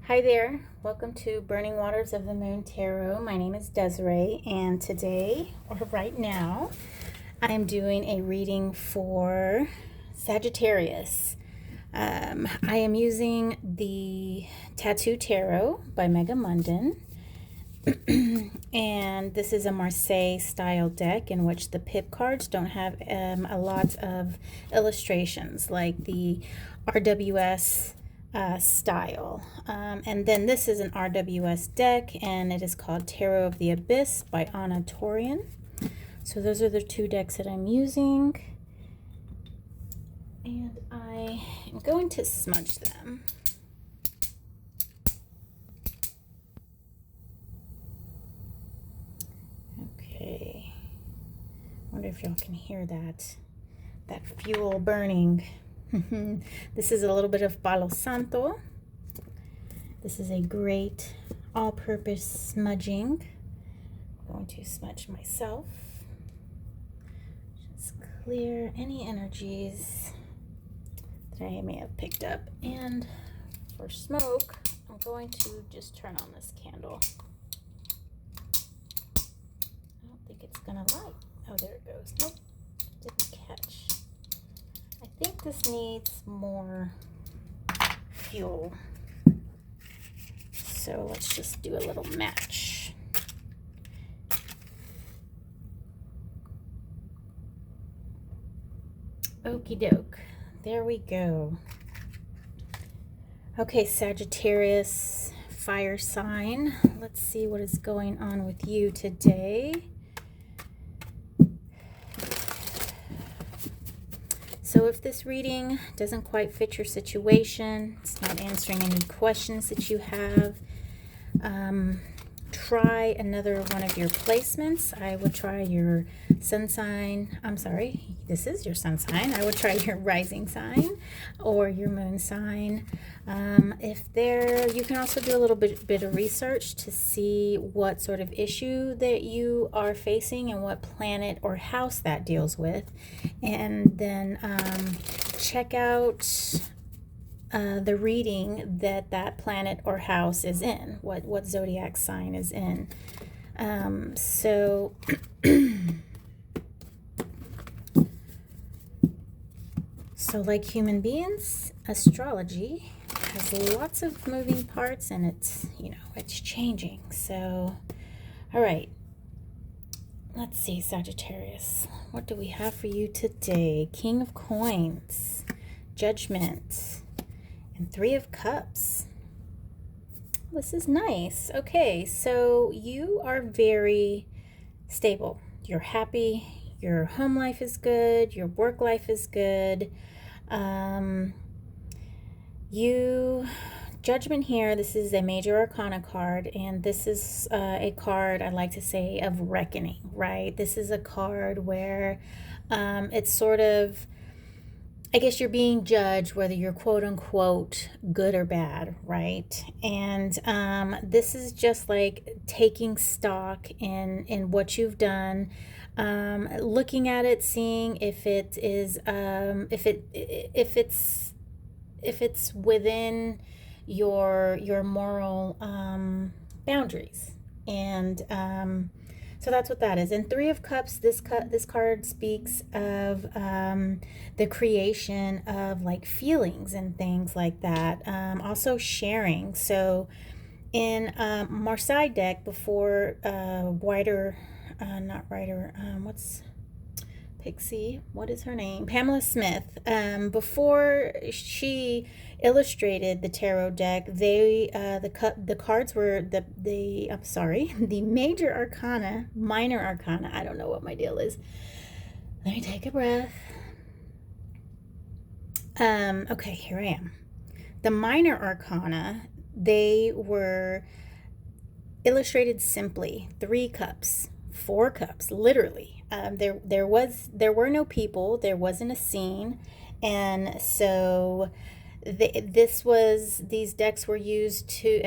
Hi there, welcome to Burning Waters of the Moon Tarot. My name is Desiree, and today, or right now, I am doing a reading for Sagittarius. I am using the Tattoo Tarot by Megamunden, and this is a Marseille style deck in which the pip cards don't have a lot of illustrations like the RWS style. And then this is an RWS deck, and it is called Tarot of the Abyss by Tourian. So those are the two decks that I'm using, and I am going to smudge them. Okay, wonder if y'all can hear that fuel burning. This is a little bit of Palo Santo. This is a great all-purpose smudging. I'm going to smudge myself. Just clear any energies that I may have picked up. And for smoke, I'm going to just turn on this candle. I don't think it's gonna light. Oh, there it goes. Nope, didn't catch. I think this needs more fuel. So let's just do a little match. Okie doke. There we go. Okay, Sagittarius, fire sign. Let's see what is going on with you today. So if this reading doesn't quite fit your situation, it's not answering any questions that you have, try another one of your placements. I would try your sun sign. I'm sorry, this is your sun sign. I would try your rising sign or your moon sign. You can also do a little bit of research to see what sort of issue that you are facing and what planet or house that deals with. And then check out the reading that planet or house is in, what zodiac sign is in. So like human beings, astrology has lots of moving parts, and it's changing. So all right, let's see, Sagittarius, what do we have for you today? King of Coins, Judgment, and Three of Cups. This is nice. Okay, so you are very stable. You're happy. Your home life is good. Your work life is good. Judgment here, this is a major arcana card, and this is a card, I like to say, of reckoning, right? This is a card where it's sort of, I guess you're being judged whether you're quote unquote good or bad, right? And this is just like taking stock in what you've done, looking at it, seeing if it is if it's within your moral boundaries. And so that's what that is. And Three of Cups, this card speaks of the creation of like feelings and things like that. Also sharing. So in Marseille deck, before Pixie, what is her name? Pamela Smith. Before she illustrated the tarot deck, the cards were the major arcana, minor arcana. I don't know what my deal is. Let me take a breath. Okay, here I am. The minor arcana, they were illustrated simply. 3 cups, 4 cups, literally. There were no people, there wasn't a scene, and so these decks were used to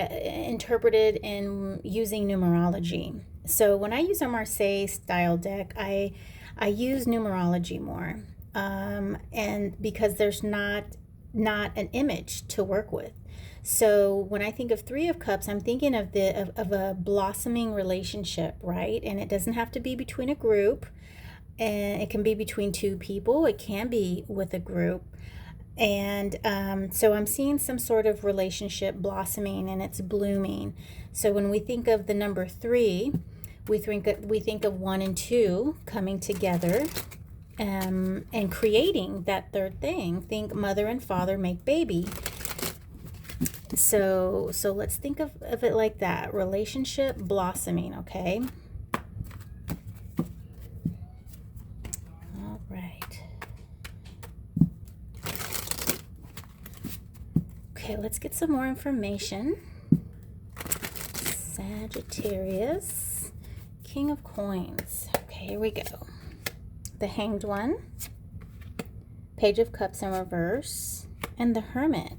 interpreted in using numerology. So when I use a Marseille style deck, I use numerology more, and because there's not an image to work with. So when I think of Three of Cups, I'm thinking of of a blossoming relationship, right? And it doesn't have to be between a group, and it can be between two people. It can be with a group. And so I'm seeing some sort of relationship blossoming and it's blooming. So when we think of the number 3, we think of 1 and 2 coming together, and creating that third thing. Think mother and father make baby. So let's think of it like that. Relationship blossoming, okay? All right. Okay, let's get some more information. Sagittarius, King of Coins. Okay, here we go. The Hanged One, Page of Cups in reverse, and the Hermit.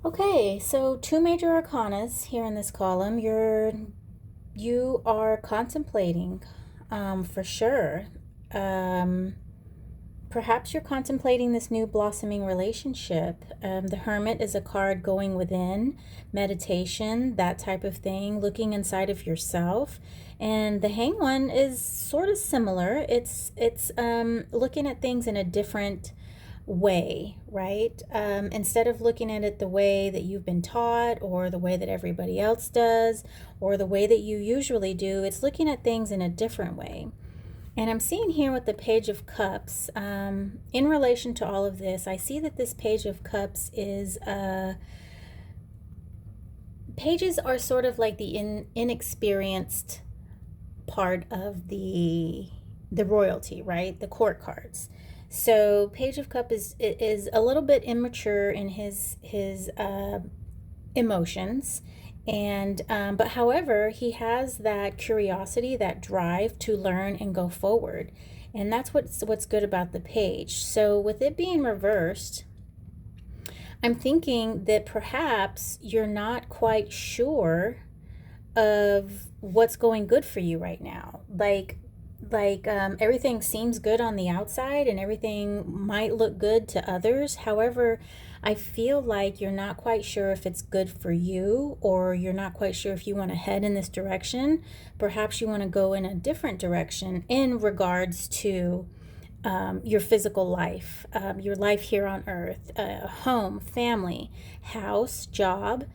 Okay, so 2 major arcanas here in this column. You are contemplating, for sure. Perhaps you're contemplating this new blossoming relationship. The Hermit is a card going within, meditation, that type of thing, looking inside of yourself. And the Hanged One is sort of similar. It's looking at things in a different way, right? Instead of looking at it the way that you've been taught, or the way that everybody else does, or the way that you usually do, it's looking at things in a different way. And I'm seeing here with the Page of Cups, in relation to all of this, I see that this Page of Cups is, pages are sort of like the inexperienced part of the royalty, right? The court cards. So Page of Cup is a little bit immature in his emotions. And but however, he has that curiosity, that drive to learn and go forward. And that's what's good about the page. So with it being reversed, I'm thinking that perhaps you're not quite sure of what's going good for you right now. Like everything seems good on the outside and everything might look good to others. However, I feel like you're not quite sure if it's good for you, or you're not quite sure if you want to head in this direction. Perhaps you want to go in a different direction in regards to your physical life, your life here on earth, home, family, house, job,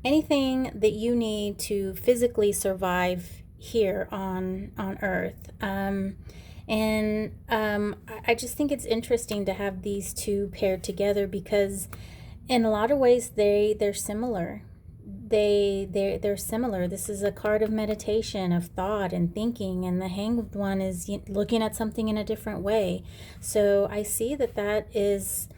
anything that you need to physically survive here on earth. I just think it's interesting to have these two paired together, because in a lot of ways they're similar. They're similar. This is a card of meditation, of thought and thinking, and the Hanged One is looking at something in a different way. So I see that's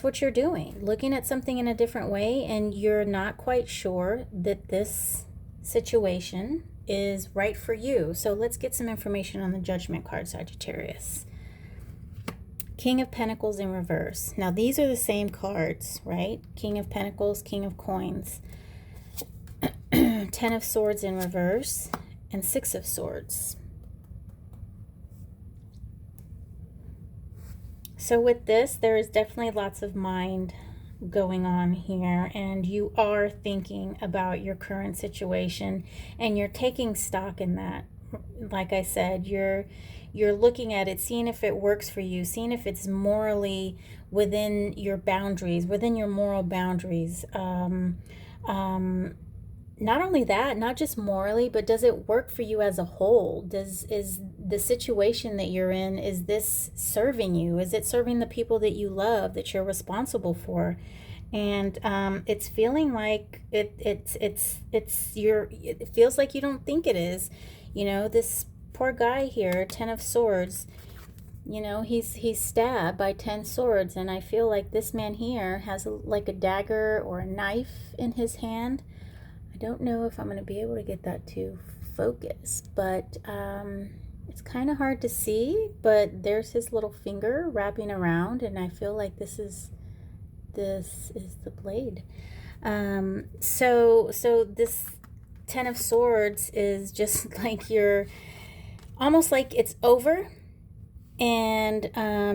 what you're doing, looking at something in a different way, and you're not quite sure that this situation is right for you. So let's get some information on the Judgment card, Sagittarius. King of Pentacles in reverse. Now these are the same cards, right? King of Pentacles, King of Coins. 10 of Swords in reverse, and 6 of Swords. So with this, there is definitely lots of mind going on here, and you are thinking about your current situation, and you're taking stock in that. Like I said, you're looking at it, seeing if it works for you, seeing if it's morally within your boundaries, within your moral boundaries. Not only that, not just morally, but does it work for you as a whole? Is the situation that you're in, is this serving you? Is it serving the people that you love, that you're responsible for? And it's feeling like it feels like you don't think it is. You know, this poor guy here, 10 of Swords, you know, he's stabbed by 10 swords, and I feel like this man here has like a dagger or a knife in his hand. I don't know if I'm going to be able to get that to focus, but it's kind of hard to see, but there's his little finger wrapping around, and I feel like this is the blade. So this 10 of Swords is just like you're almost like it's over, and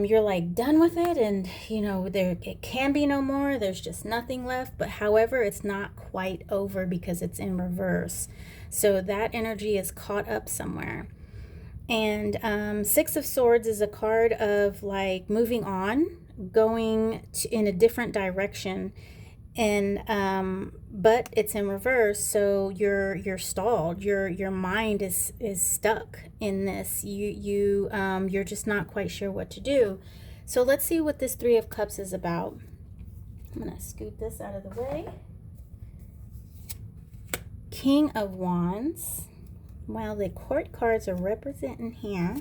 you're like done with it, and you know there it can be no more, there's just nothing left. But however, it's not quite over because it's in reverse, so that energy is caught up somewhere. And Six of Swords is a card of like moving on, going in a different direction, and but it's in reverse, so you're stalled. Your mind is stuck in this. You're just not quite sure what to do. So let's see what this Three of Cups is about. I'm gonna scoot this out of the way. King of Wands. Well, the court cards are representing here.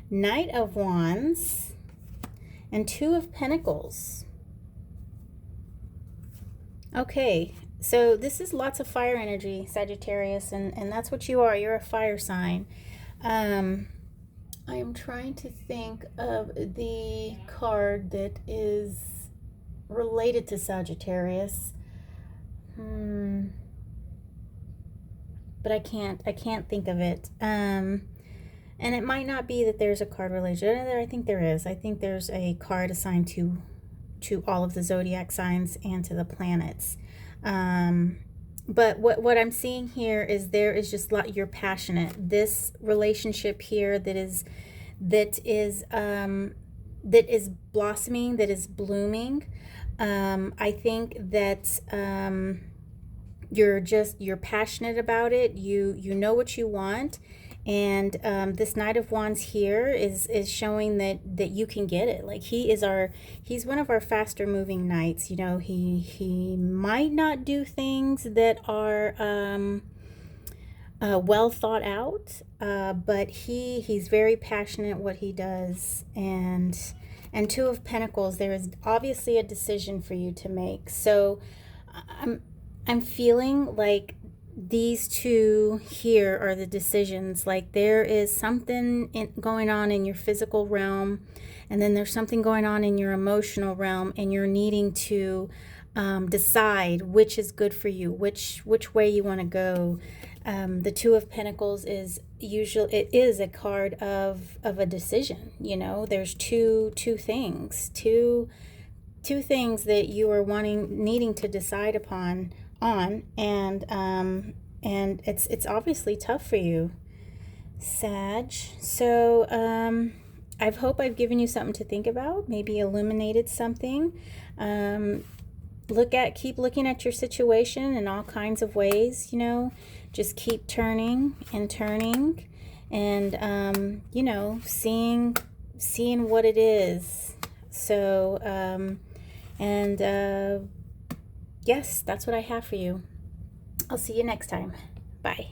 Knight of Wands and Two of Pentacles. Okay, so this is lots of fire energy, Sagittarius, and that's what you are. You're a fire sign. I am trying to think of the card that is related to Sagittarius. But I can't think of it. And it might not be that there's a card related. I think there is. I think there's a card assigned to all of the zodiac signs and to the planets. But what I'm seeing here is there is just you're passionate. This relationship here that is blossoming, that is blooming. I think that you're passionate about it. You know what you want. And this Knight of Wands here is showing that you can get it. Like he's one of our faster moving knights. You know, he might not do things that are well thought out, but he's very passionate what he does. And Two of Pentacles, there is obviously a decision for you to make. So I'm feeling like these two here are the decisions. Like there is something going on in your physical realm, and then there's something going on in your emotional realm, and you're needing to decide which is good for you, which way you want to go. The Two of Pentacles is a card of a decision. You know, there's two things that you are needing to decide upon and it's obviously tough for you, Sag. So I hope I've given you something to think about, maybe illuminated something. Keep looking at your situation in all kinds of ways. You know, just keep turning and turning, and you know, seeing what it is. So yes, that's what I have for you. I'll see you next time. Bye.